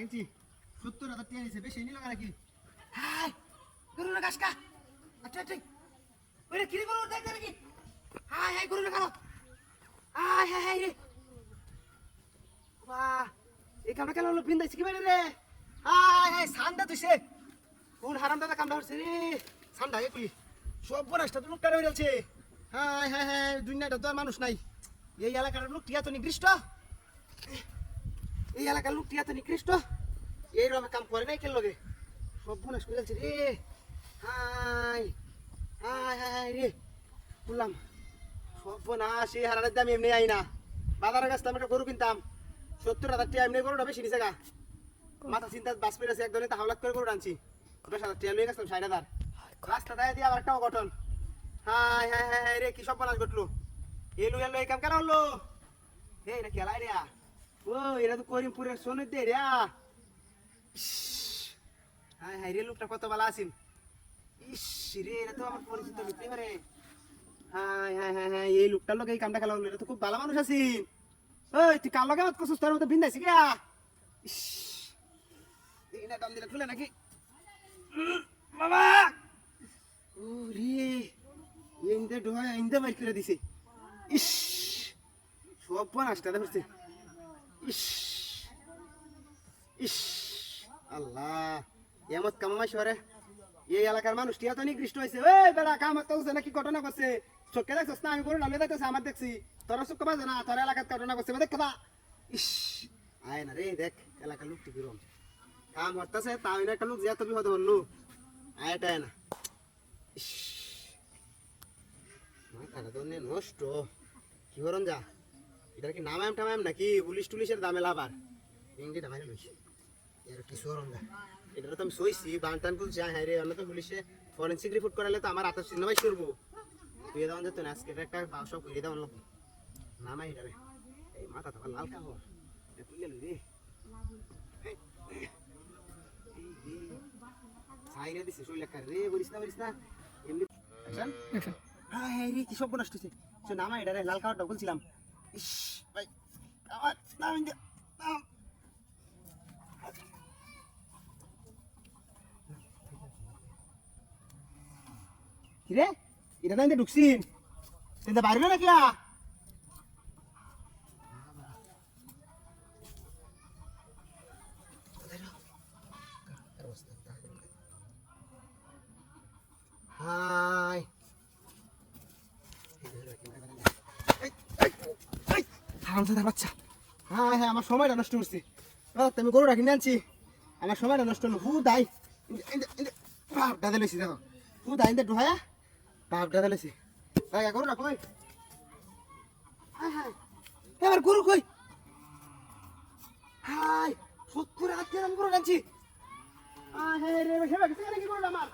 কিনছি 70,000 টাকা নিছে বেশি নিল নাকি হাই গরু না গাছকা আচ্ছা আচ্ছা ওরে কি গরু দেখ নাকি হাই হাই গরু না কালো হাই হাই হাই রে বাহ এই কামটা কেন হলো বিন্দাইছি কি মানে রে হাই হাই সান্দা তুইছে কোন হারাম দাদা কামটা হচ্ছে রে সান্দা এ তুই সব বনাসটা তো লোকটা রইছে হাই হাই হাই দুনিয়াটা তো আর মানুষ নাই এই এলাকার লোক টিয়া তো নিকৃষ্ট এই এলাকার লোক টিয়া তো নিকৃষ্ট এইরকম কাম করে নাই কেন লগে সব বনাস করে যাচ্ছে রে হাই হাই হাই রে বললাম সব বনাস এই হারানের দাম এমনি আই না বাজারের কাছ থেকে একটা গরু কিনতাম 70,000 টাকা এমনি গরুটা বেশি নিছে গা মাথা চিন্তা বাস পেরেছে একদমই তা হাওলাত করে গরু আনছি 10,000 টাকা লয়ে গেছিলাম 60,000 রাস্তা দায় দিয়ে আবার একটা অঘটন হাই হাই হাই রে কি সব বনাস ঘটলো এলো এলো এই কাম কেন হলো এই না খেলাই রে ও এরা তো করিমপুরের সোনের দে রে হাই হাই রে লোকটা কত ভালো আছেন ইস রে এটা তো আমার পরিচিত লোক রে হাই হাই হাই হাই এই লোকটার লোক এই কামটা খেলা হলো এটা তো খুব ভালো মানুষ আছেন ওই তুই কার লগে মত কসুস তোর মতো বিন্দাইছি গা ইস এই না দাম দিলা খুলে নাকি বাবা ও রে ইন্দে ডোয়া ইন্দে বাইর করে দিছে ইস সব বনাসটা ধরছে ইস ইস আল্লাহ এমত কামাই সরে এই এলাকার মানুষ টিয়া তো নিকৃষ্ট হয়েছে ওই বেড়া কাম হচ্ছে নাকি ঘটনা করছে চোখে দেখছিস না আমি গরু নামে দেখতেছি আমার দেখছি তোরা চোখ বাজে না তোর এলাকার ঘটনা করছে দেখ কথা ইস আয় না রে দেখ এলাকার লোক ঠিক রকম কাম হতেছে তাও না একটা লোক যে এত বিপদ হলো আয়টায় না ইস মাথাটা তো নষ্ট কি করন যা এটা কি নামাম টামাম নাকি পুলিশ টুলিশের দামে লাভার ইংরেজিটা মাইনে লইছি এর কি সরম যা এটা তো আমি সইছি বানটান খুলছি হ্যাঁ রে অন্য তো পুলিশে ফরেনসিক রিপোর্ট করালে তো আমার আতা সিনেমাই করবো তুই দাও যেত না আজকে একটা সব করে দাও লোক নামাই যাবে এই মাথা তো লাল কাবো তুই গেলি রে সাইরে দিছে শরীর লেখা রে বলিস না এমনি অ্যাকশন হ্যাঁ হ্যাঁ রে কি সব নষ্ট হইছে সে নামাই এটা রে লাল কাওয়ারটা বলছিলাম ইস ভাই আমার নাম নাম কিরে এটা না ঢুকছি কিন্তু বাইরে না নাকি হাই বাচ্চা হ্যাঁ হ্যাঁ আমার সময়টা নষ্ট করছি আমি গরু রাখি আনছি আমার সময়টা নষ্ট হলো হু দাই দাদা লেছি দেখো হু দাই ঢোয়া বাপ দাদা লেছি গরু রাখো এবার গরু কই হাই 70,000 টাকা গরু আনছি হ্যাঁ রে গরু আমার